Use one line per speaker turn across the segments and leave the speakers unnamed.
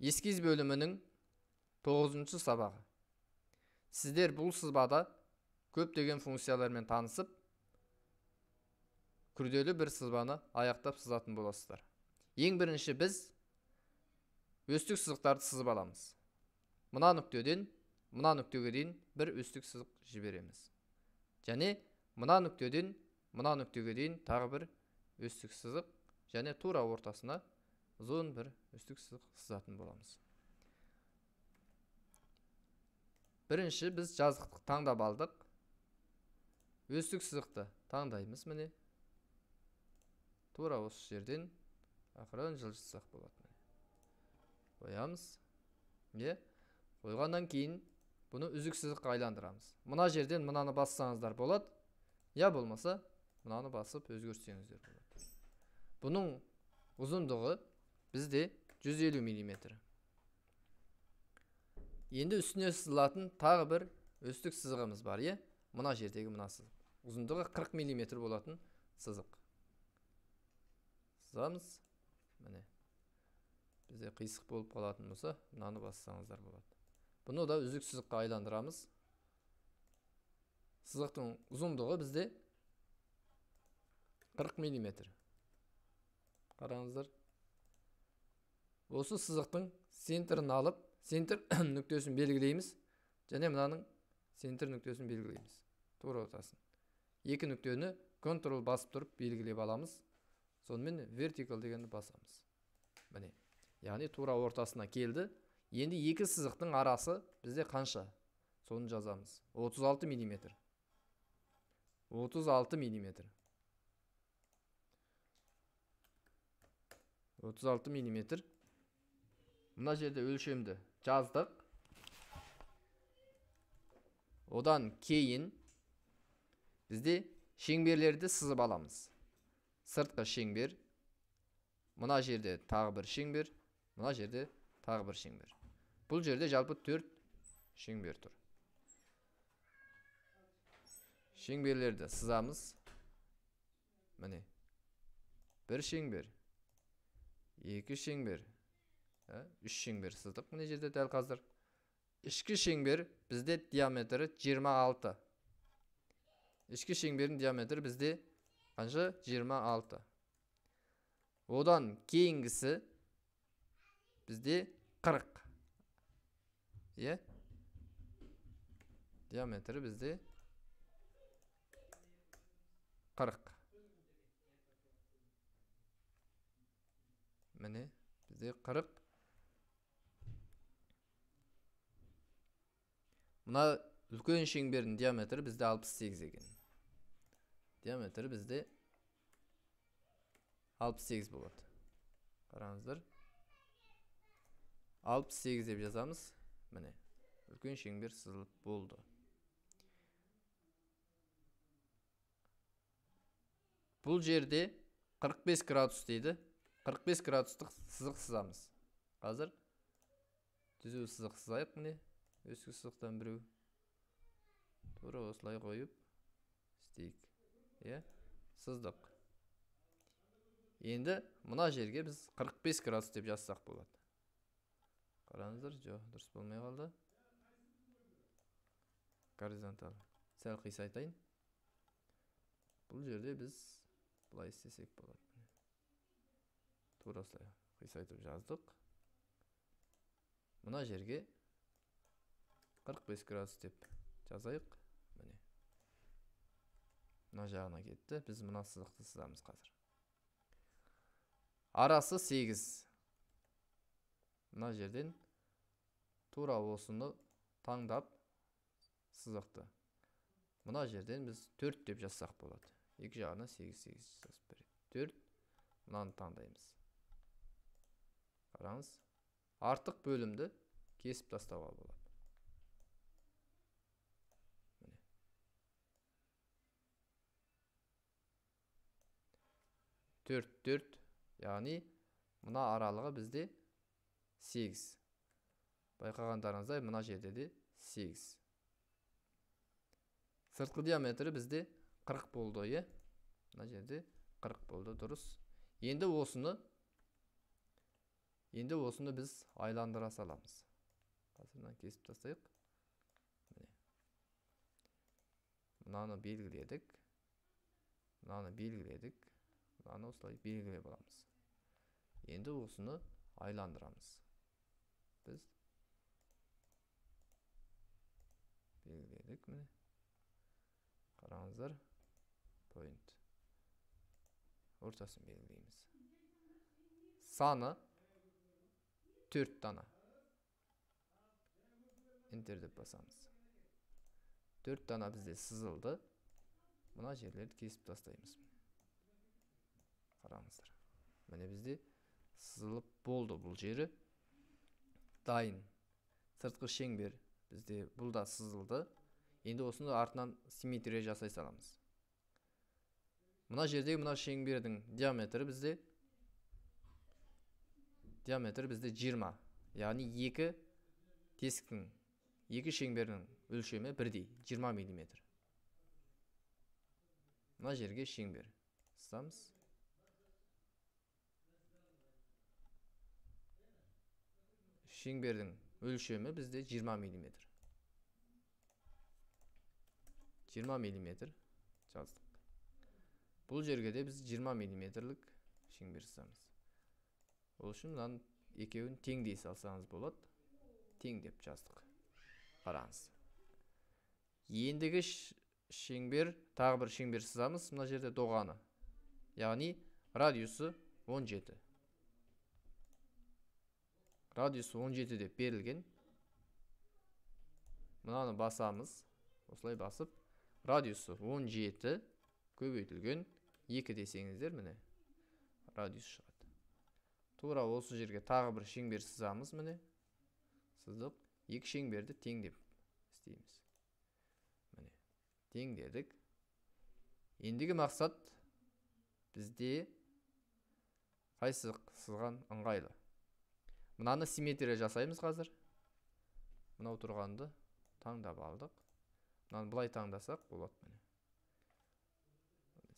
Eskiz bölümünün 9-cı sabahı. Sizler бұл сызбада көптеген функциялармен танысып, күрделі бір сызбаны аяқтап сызатын боласыздар. Ең бірінші біз өстік сызықтарды сызып аламыз. Мына нүктеден мына нүктеге дейін бір өстік сызық жібереміз. Және мына нүктеден мына нүктеге дейін тағы бір өстік сызық, және тура ортасына ұзын бір өстік сызық сызатын боламыз. Бірінші біз жазықтық таңдап алдық. Өстік сызықты таңдаймыз, міне. Тура осы жерден ақырын жылжытсақ болады. Қоямыз. Қойғаннан кейін бұны үзік сызыққа айландырамыз. Мына жерден мынаны бассаңыздар болады, я болмаса мынаны басып өзгертсеңіздер болады. Бұның ұзындығы бізде 150 мм. Енді үстіне сызылатын тағы бір өстік сызығымыз бар, мына жердегі мына сызық. Ұзындығы 40 мм болатын сызық. Сызамыз. Міне. Бізде қисық болып қалатын болса, мынаны бассаңыздар болады. Бұны да үзік сызыққа айландырамыз. Сызықтың ұзындығы бізде 40 мм. Қараңыздар. Осы сызықтың центрін алып, центр нүктесін белгілейміз, және мынаның центр нүктесін белгілейміз. Тура ортасын. Екі нүктені Ctrl басып тұрып белгілеп аламыз. Сонымен vertical дегенді басамыз. Міне. Яғни тура ортасына келді. Енді екі сызықтың арасы бізде қанша? Соны жазамыз. 36 мм. 36 мм. 36 мм. Мына жерде өлшемді жаздық. Одан кейін бізде шеңберлерді сызып аламыз. Сыртқы шеңбер. Мына жерде тағы бір шеңбер. Мына жерде тағы бір шеңбер. Бұл жерде жалпы 4 шеңбер тұр. Шеңберлерді сызамыз. Міне. Бір шеңбер. Екі шеңбер. Үш шеңбер сыздық. Міне жерде дәл қазір. Ішкі шеңбер бізде диаметрі 26. Ішкі шеңбердің диаметрі бізде қанша? 26. Одан кейінгісі бізде 40. Диаметрі бізде 40. Міне бізде 40. Мына үлкен шеңбердің диаметрі бізде 68 екен. Диаметрі бізде 68 болады. Қараңыздар. 68 деп жазамыз. Міне. Үлкен шеңбер сызылып болды. Бұл жерде 45 градус дейді. 45 градустық сызық сызамыз. Қазір түзу сызық сызайық, міне. Өскі сызықтан біреу. Тура осылай қойып істейік. Сыздық. Енді мына жерге біз 45 градус деп жазсақ болады. Қараңыздар, жоқ, дұрыс болмай қалды. Горизонтал. Сәл қисайтайын. Бұл жерде біз бұлай істесек болады. Тура осылай қисайтып жаздық. Мына жерге 45 градус деп жазайық. Міне. Мына жағына кетті. Біз мына сызықты сызамыз қазір. Арасы 8. Мына жерден тура осыны таңдап сызықты. Мына жерден біз 4 деп жазсақ болады. Екі жағына 8 жазып береді. 4. Мынаны таңдаймыз. Қараңыз. Артық бөлімді кесіп тастауға болады. 4, яғни мына аралығы бізде 8. Байқағандарыңыздай мына жерде де 8. Сыртқы диаметрі бізде 40 болды, Мына жерде 40 болды, дұрыс. Енді осыны Енді осыны біз айландыра саламыз. Қазірден кесіп тастайық. Мынаны белгіледік. Мынаны белгіледік. Мынаны осылай белгілеп аламыз. Енді осыны айландырамыз. Біз белгіледік. Міне. Қараңыздар. Point. Ортасын белгілейміз. Саны 4 дана. Enter деп басамыз. 4 дана бізде сызылды. Мына жерлерді кесіп тастаймыз. Қараңыздар. Міне бізде сызылып болды бұл жері. Дайын. Сыртқы шеңбер бізде бұл да сызылды. Енді осыны артынан симметрия жасай саламыз. Мына жердегі мына шеңбердің диаметрі бізде 20. Яғни екі тесіктің, екі шеңбердің өлшемі бірдей, 20 мм. Мына жерге шеңбер сызамыз. Шеңбердің өлшемі бізде 20 мм. 20 мм жаздық. Бұл жерге де біз 20 мм-лік шеңбер сызамыз. Ол үшін мынаның екеуін теңдей салсаңыз болады. Тең деп жаздық. Қараңыз. Ендігі шеңбер, тағы бір шеңбер сызамыз. Мына жерде доғаны. Яғни радиусы 17. Радиусы 17 деп берілген. Мынаны басамыз. Осылай басып, радиусы 17 көбейтілген 2 десеңіздер, міне радиус шығады. Тура осы жерге тағы бір шеңбер сызамыз, міне. Сыздық. Екі шеңберді теңдеп істейміз. Міне. Теңдедік. Ендігі мақсат бізде қайсы сызған ыңғайлы. Мынаны симметрия жасаймыз қазір. Мынау тұрғанды таңдап алдық. Мынаны бұлай таңдасақ болады, міне.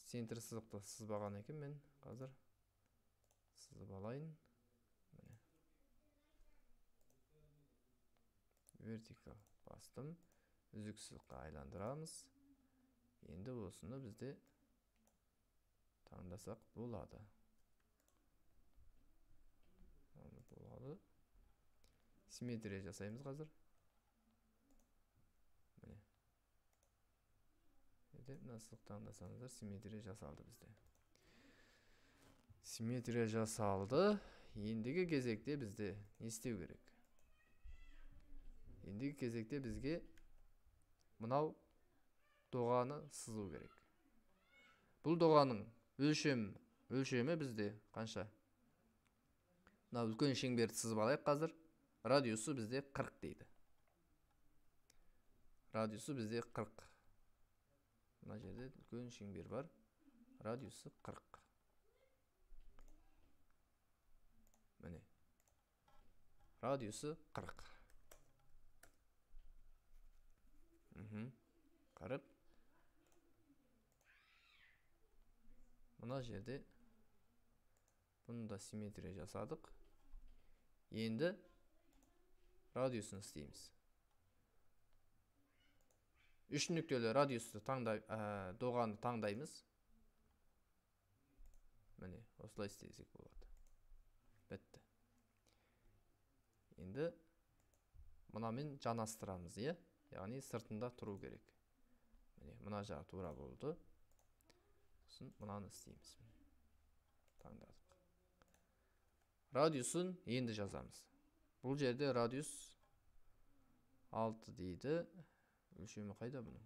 Центр сызықты сызбаған екен, мен қазір сызып алайын. Вертикал бастым. Үзік-сызыққа айландырамыз. Енді осыны бізде таңдасақ болады. Симметрия жасаймыз қазір. Міне. Мына сызық таңдасаңыздар, симметрия жасалды бізде. Симметрия жасалды. Ендігі кезекте бізде не істеу керек? Ендігі кезекте бізге мынау доғаны сызу керек. Бұл доғаның өлшемі бізде қанша? Мынау үлкен шеңберді сызып алайық қазір. Радиусы бізде 40 дейді. Радиусы бізде 40. Мына жерде үлкен шеңбер бар. Радиусы 40. Міне. Радиусы 40. Қарып. Мына жерде бұны да симметрия жасадық. Енді радиусын істейміз. Үш нүктелі радиусты доғаны таңдаймыз. Міне, осылай істесек болады. Бітті. Енді мұнамен жанастырамыз, е? Яғни сыртында тұру керек. Міне, мұна жағы тура болды. Мұнаны істейміз. Таңдадық. Радиусын енді жазамыз. Бұл жерде радиус 6 дейді. Өлшемі қайда бұның?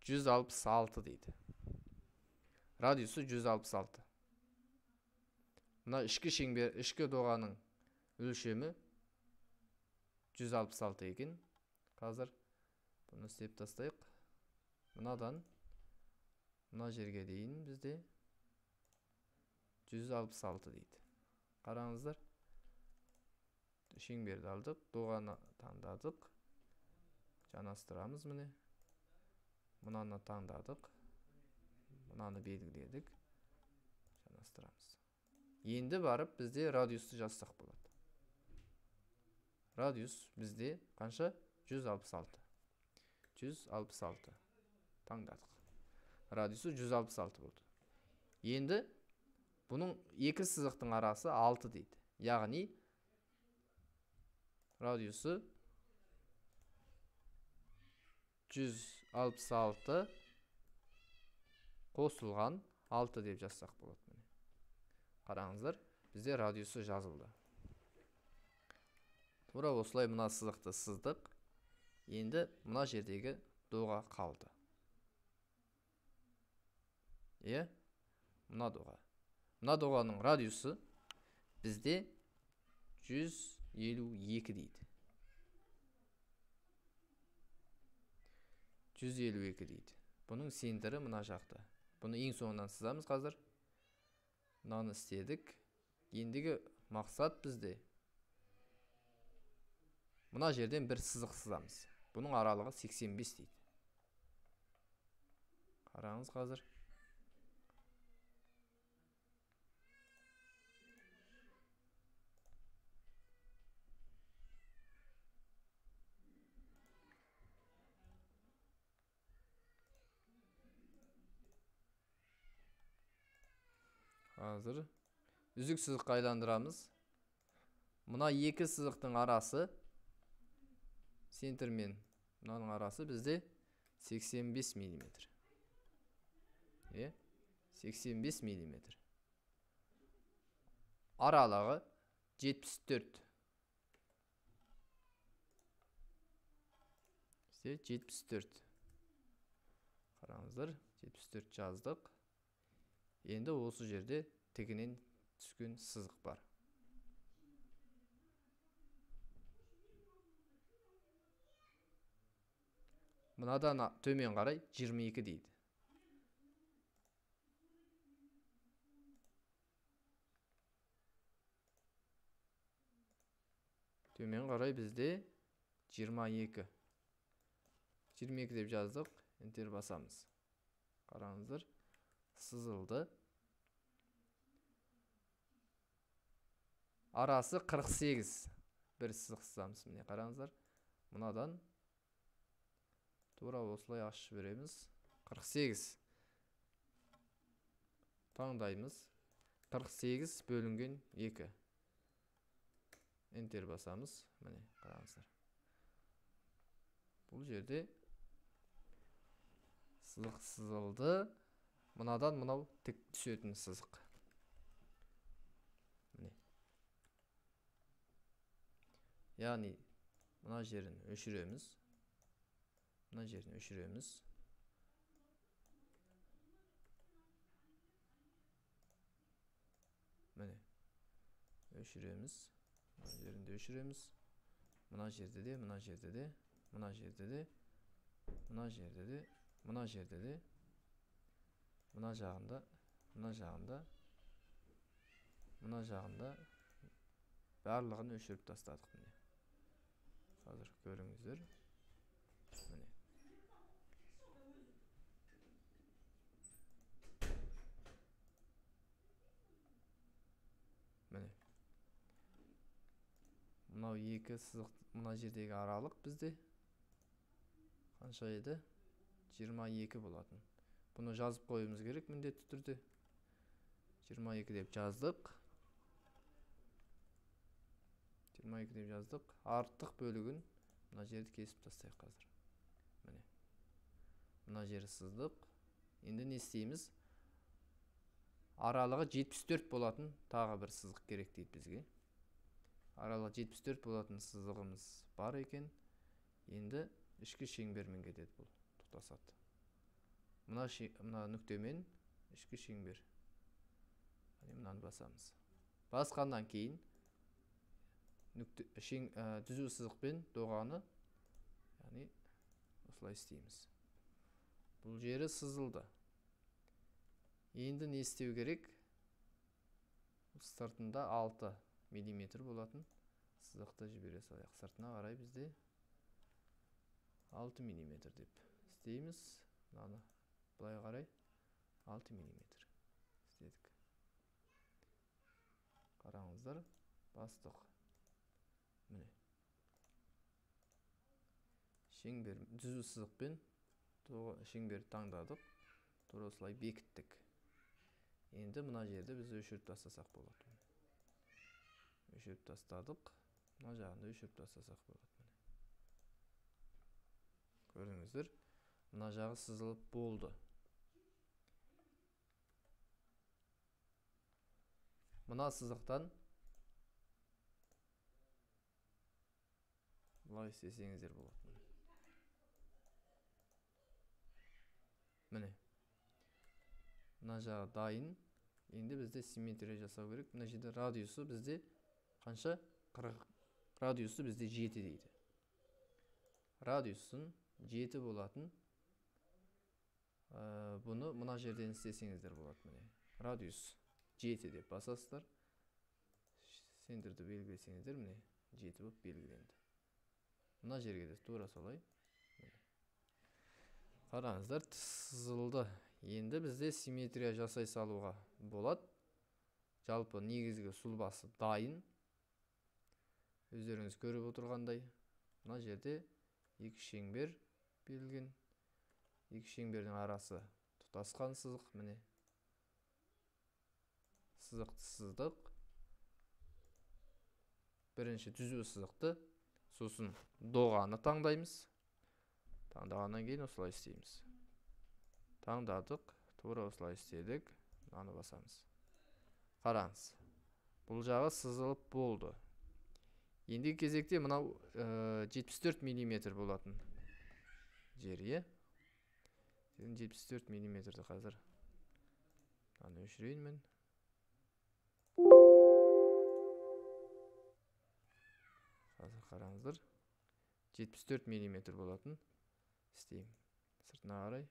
«166» дейді. Радиусы 166. Мына ішкі шеңбер, ішкі доғаның өлшемі 166 екен. Қазір бұны істеп тастайық. Мынадан мына жерге дейін бізде 166 дейді. Қараңыздар. Шеңберді алдық, доғаны таңдадық. Жанастырамыз, міне. Мұнаны таңдадық. Мұнаны белгіледік. Енді барып бізде радиусты жазсақ болады. Радиус бізде қанша? 166. 166. Таңдадық. Радиусы 166 болды. Енді бұның екі сызықтың арасы 6 дейді. Яғни радиусы 166 қосылған 6 деп жазсақ болады. Қараңыздар, бізде радиусы жазылды. Тура осылай мына сызықты сыздық. Енді мына жердегі доға қалды. Мына доға. Мына доғаның радиусы бізде 152 дейді. 152 дейді. Бұның центрі мына жақта. Бұны ең соңынан сызамыз қазір. Мынаны істедік. Ендігі мақсат бізде мына жерден бір сызық сызамыз. Бұның аралығы 85 дейді. Қараңыз қазір. Қазір үзік сызыққа айландырамыз. Мына екі сызықтың арасы, центр мен мынаның арасы бізде 85 мм. 85 мм. Аралығы 74. 74. Қараңыздар, 74 жаздық. Енді осы жерде тігінен түскен сызық бар. Мынадан төмен қарай 22 дейді. Төмен қарай бізде 22. 22 деп жаздық. Enter басамыз. Қараңыздар, сызылды. Арасы 48. Бір сызық сызамыз. Міне қараңыздар. Мынадан тура осылай ашып береміз. 48. Таңдаймыз. 48 бөлінген 2. Enter басамыз. Міне қараңыздар. Бұл жерде сызық сызылды. Мынадан мынау тік түсетін сызық. Міне. Яғни мына жерін өшіреміз. Мына жерін өшіреміз. Міне. Өшіреміз. Мына жерінде өшіреміз. Мына жерде де, мына жерде де, мына жерде де, мына жерде де, мына жерде де, мына жағында, мына жағында, мына жағында барлығын өшіріп тастадық. Міне. Қазір көріңіздер. Міне. Міне. Мынау екі сызық, мына жердегі аралық бізде қанша еді? 22 болатын. Бұны жазып қойымыз керек міндетті түрде. 22 деп жаздық. 22 деп жаздық. Артық бөлігін мына жерді кесіп тастайық қазір. Міне. Мына жері сыздық. Енді не істейміз? Аралығы 74 болатын тағы бір сызық керек дейді бізге. Аралығы 74 болатын сызығымыз бар екен. Енді ішкі шеңбермен кетеді бұл. Тоқтасады. Мына нүктемен ішкі шеңбер. Мынаны басамыз. Басқаннан кейін түзу сызықпен доғаны, яғни осылай істейміз. Бұл жері сызылды. Енді не істеу керек? Сыртында 6 мм болатын сызықты жібере салайық. Сыртына қарай бізде 6 мм деп істейміз. Мынаны былай қарай 6 мм істедік. Қараңыздар, бастық. Міне. Шеңбер түзу сызықпен шеңберді таңдадық. Тура осылай бекіттік. Енді мына жерде біз өшіріп тастасақ болады. Өшіріп тастадық. Мына жағында өшіріп тастасақ болады. Көріңіздер, мына жағы сызылып болды. Мына сызықтан былай істесеңіздер болады. Міне. Мына жағы дайын. Енді бізде симметрия жасау керек. Мына жерде радиусы бізде қанша? 40. Радиусы бізде 7 дейді. Радиусын 7 болатын. Бұны мына жерден істесеңіздер болады. Міне. Радиус 7 деп басасыздар. Центрді белгілесеңіздер, міне 7 болып белгіленді. Мына жерге де тура солай. Қараңыздар, сызылды. Енді бізде симметрия жасай салуға болады. Жалпы негізгі сұлбасы дайын. Өздеріңіз көріп отырғандай. Мына жерде екі шеңбер белгіген. Екі шеңбердің арасы тұтасқан сызық. Міне. Сызықты сыздық. Бірінші түзу сызықты, сосын доғаны таңдаймыз. Таңдағаннан кейін осылай істейміз. Таңдадық, тура осылай істедік. Мынаны басамыз. Қараңыз. Бұл жағы сызылып болды. Ендігі кезекте мынау 74 мм болатын жерге. 74 мм-ді қазір. Мынаны өшірейін мен. Қазір қараңыздар. 74 мм болатын істеймін. Сыртына қарай.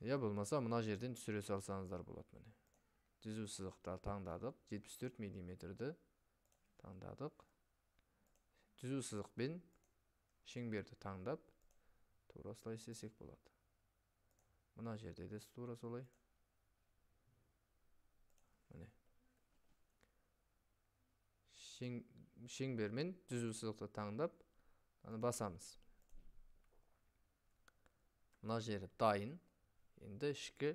Я болмаса мына жерден түсіре салсаңыздар болады. Міне. Түзу сызықтар таңдадық. 74 мм-ді таңдадық. Түзу сызықпен шеңберді таңдап, тура осылай істесек болады. Мына жерде де тура солай. Міне. Шеңбермен түзу сызықты таңдап, басамыз. Мына жері дайын. Енді ішкі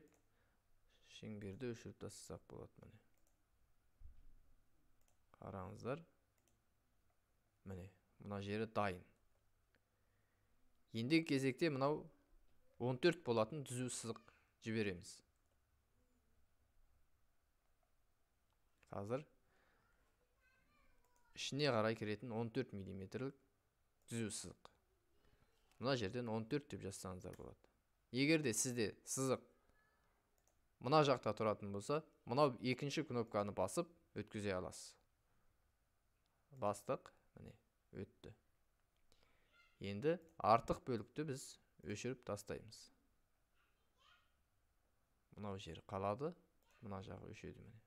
шеңберді өшіріп тастасақ болады. Міне. Қараңыздар. Міне, мына жері дайын. Ендігі кезекте мынау 14 болатын түзу сызық жібереміз. Қазір ішіне қарай кіретін 14 мм-лік түзу сызық. Мына жерден 14 деп жазсаңыздар болады. Егер де сізде сызық мына жақта тұратын болса, мынау екінші кнопканы басып өткізе аласыз. Бастық, міне, өтті. Енді артық бөлікті біз өшіріп тастаймыз. Мынау жері қалады, мына жағы өшеді. Міне.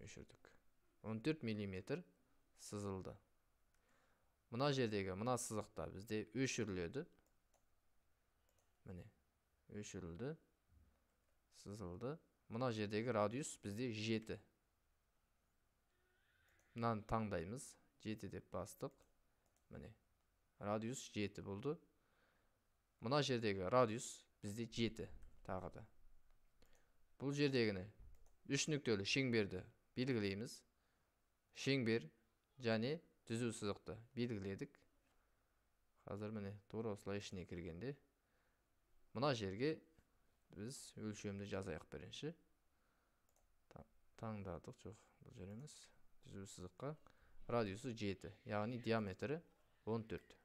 Өшірдік. 14 мм сызылды. Мына жердегі мына сызықта бізде өшіріледі. Міне, өшірілді, сызылды. Мына жердегі радиус бізде 7. Мынаны таңдаймыз. 7 деп бастық. Міне, радиус 7 болды. Мына жердегі радиус бізде 7 тағы да. Бұл жердегіні 3 нүктелі шеңберді белгілейміз. Шеңбер және түзу сызықты белгіледік. Қазір міне тура осылай ішіне кіргенде мына жерге біз өлшемді жазайық бірінші. Таңдадық, жоқ, бұл жер емес. Түзу сызыққа радиусы 7, яғни диаметрі 14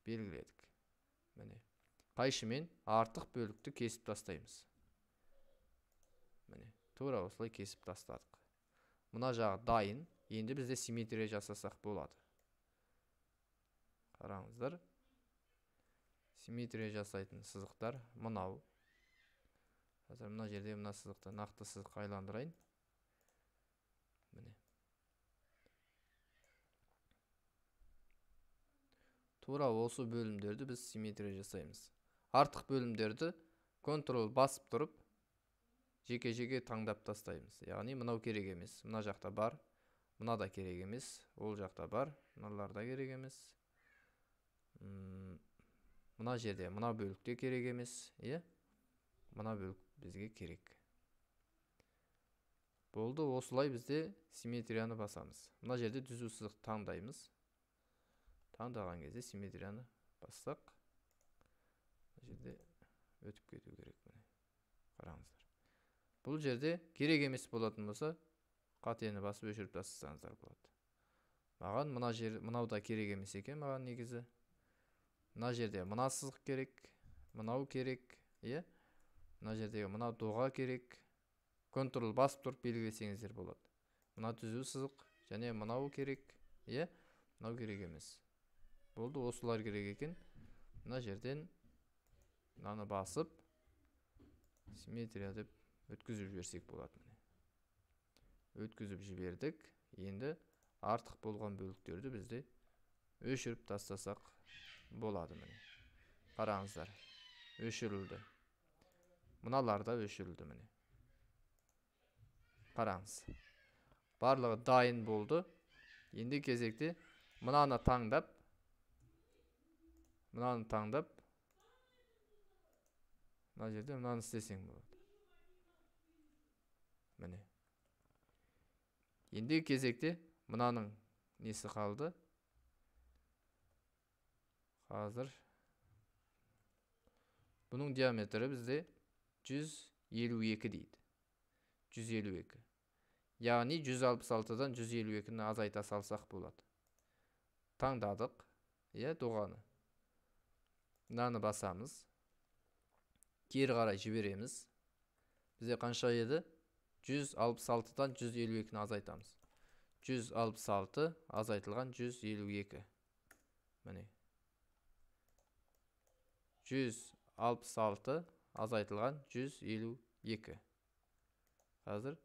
белгіледік. Міне, қайшымен артық бөлікті кесіп тастаймыз. Міне, тура осылай кесіп тастадық. Мына жағы дайын. Енді бізде симметрия жасасақ болады. Қараңыздар. Симметрия жасайтын сызықтар мынау. Қазір мына жерде мына сызықты нақты сызыққа айландырайын. Міне. Тура осы бөлімдерді біз симметрия жасаймыз. Артық бөлімдерді контрол басып тұрып жеке таңдап тастаймыз. Яғни мынау керек емес. Мына жақта бар. Мына да керек емес. Ол жақта бар. Мыналар да керек емес. Мына жерде мына бөлікте керек емес. Мына бөлік бізге керек. Болды, осылай бізде симметрияны басамыз. Мына жерде түзу сызық таңдаймыз. Таңдаған кезде симметрияны бассақ, мына жерде өтіп кету керек. Қараңыздар. Бұл жерде керек емес болатын болса, қатені басып өшіріп тастасаңыздар болады. Маған мынау да керек емес екен, маған негізі. Мына жерде мына сызық керек, мынау керек, мына жердегі мына доға керек. Контрол басып тұрып белгілесеңіздер болады. Мына түзу сызық және мынау керек, мынау керек емес. Болды, осылар керек екен. Мына жерден мынаны басып симметрия деп өткізіп жіберсек болады. Өткізіп жібердік. Енді артық болған бөліктерді бізде өшіріп тастасақ болады. Қараңыздар, өшірілді. Мыналар да өшірілді. Қараңыз. Барлығы дайын болды. Енді кезекте мынаны таңдап, мына жерде мынаны істесең болады. Енді кезекте мынаның несі қалды? Қазір бұның диаметрі бізде 152 дейді. 152. Яғни 166-дан 152-ні азайта салсақ болады. Таңдадық, доғаны. Мынаны басамыз. Кері қарай жібереміз. Бізде қанша еді? 166-дан 152-ні азайтамыз. 166 азайтылған 152. 166 азайтылған 152. Қазір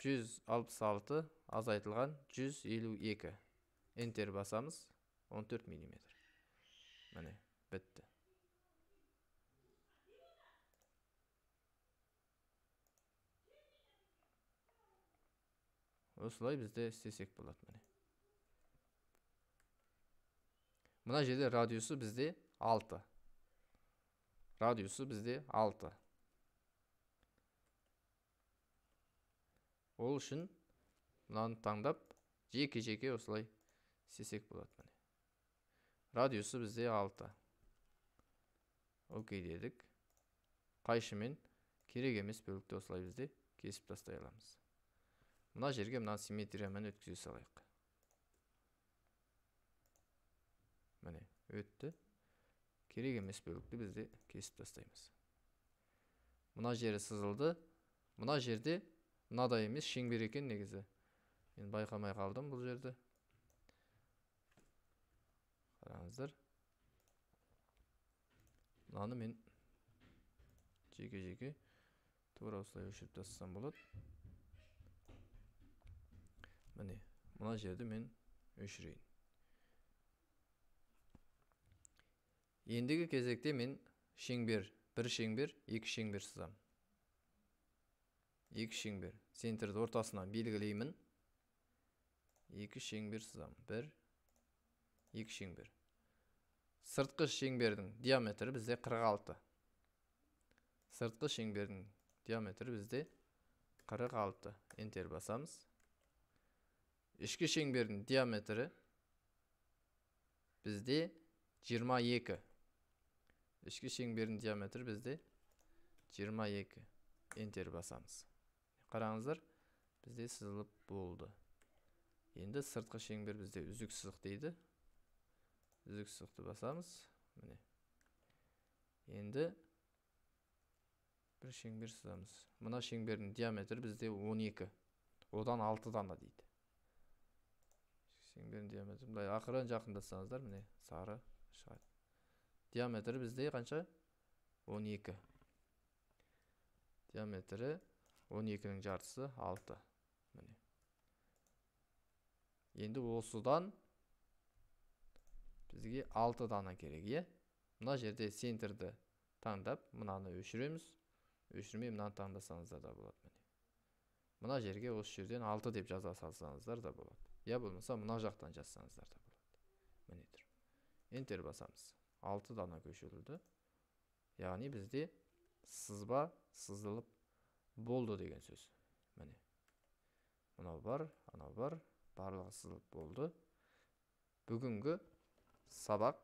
166 азайтылған 152. Enter басамыз. 14 мм. Бітті. Осылай бізде істесек болады. Мына жерде радиусы бізде 6. Радиусы бізде 6. Ол үшін мынаны таңдап, жеке осылай істесек болады. Радиусы бізде 6. Окей дедік. Қайшымен керек емес бөлікті осылай бізде кесіп тастай аламыз. Мына жерге мына симметриямен өткізе салайық. Өтті. Керек емес бөлікті бізде кесіп тастаймыз. Мына жері сызылды. Мына жерде мынадай емес шеңбер екен негізі. Мен байқамай қалдым бұл жерді. Қараңыздар. Мынаны мен жеке тура осылай өшіріп тастасам болады. Мына жерді мен өшірейін. Ендігі кезекте мен шеңбер, бір шеңбер, екі шеңбер сызам. Екі шеңбер. Центрді ортасынан белгілеймін. Екі шеңбер сызам. Бір, екі шеңбер. Сыртқы шеңбердің диаметрі бізде 46. Сыртқы шеңбердің диаметрі бізде 46. Enter басамыз. Ішкі шеңбердің диаметрі бізде 22. Ішкі шеңбердің диаметрі бізде 22. Enter басамыз. Қараңыздар, бізде сызылып болды. Енді сыртқы шеңбер бізде үзік сызық дейді. Үзік сызықты басамыз. Енді бір шеңбер сызамыз. Мына шеңбердің диаметрі бізде 12. Одан 6 дана дейді. Шеңбердің диаметрі бұлай ақырын жақындасаңыздар, сары шығады. Диаметрі бізде қанша? 12. Диаметрі 12-нің жартысы 6. Енді осыдан бізге 6 дана керек. Мына жерде центрді таңдап, мынаны өшіреміз. өшірмей мынаны таңдасаңыздар да болады. Мына жерге осы жерден 6 деп жаза салсаңыздар да болады. Я болмаса мына жақтан жазсаңыздар да болады. Міне тұр. Enter басамыз. 6 дана көшірілді. Яғни бізде сызба сызылып болды деген сөз. Міне. Мынау бар, анау бар. Барлығы сызылып болды. Бүгінгі сабақ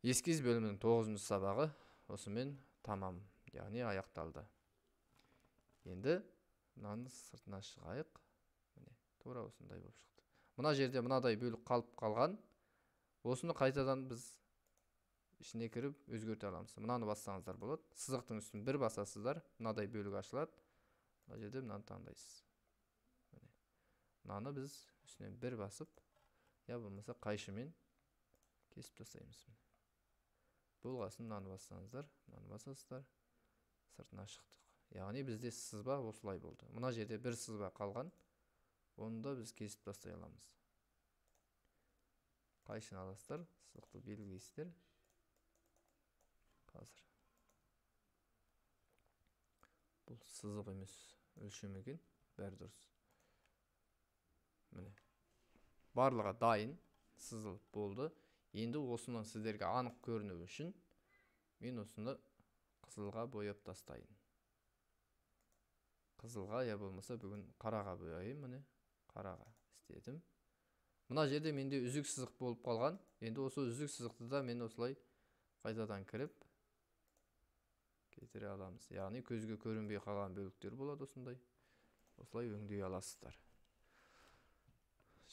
эскиз бөлімінің 9-шы сабағы осымен тамам, яғни аяқталды. Енді мынаны сыртына шығайық. Міне, тура осындай болып шықты. Мына жерде мынадай бөлік қалып қалған. Осыны қайтадан біз ішіне кіріп өзгерте аламыз. Мынаны бассаңыздар болады. Сызықтың үстін бір басасыздар, мынадай бөлік ашылады. Мына жерде мынаны таңдайсыз. Міне. Мынаны біз үстінен бір басып, я болмаса қайшымен кесіп тастаймыз. Болғасын мынаны бассаңыздар, мынаны басасыздар, сыртына шықтық. Яғни бізде сызба осылай болды. Мына жерде бір сызба қалған, оны да біз кесіп тастай аламыз. Қайшыны аласыздар, сызықты белгілейсіздер. Қазір. Бұл сызық емес, өлшемеген, бәрі дұрыс. Міне. Барлығы дайын, сызылып болды. Енді осының сіздерге анық көріну үшін мен осыны қызылға бояп тастайын. Қызылға, я болмаса бүгін қараға бояйын, міне. Қараға істедім. Мына жерде менде үзік сызық болып қалған. Енді осы үзік сызықты да мен осылай қайтадан кіріп кетіре аламыз. Яғни көзге көрінбей қалған бөліктер болады осындай. Осылай өңдей аласыздар.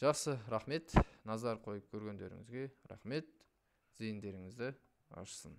Жақсы, рахмет. Назар қойып көргендеріңізге рахмет. Зейіндеріңізді ашсын.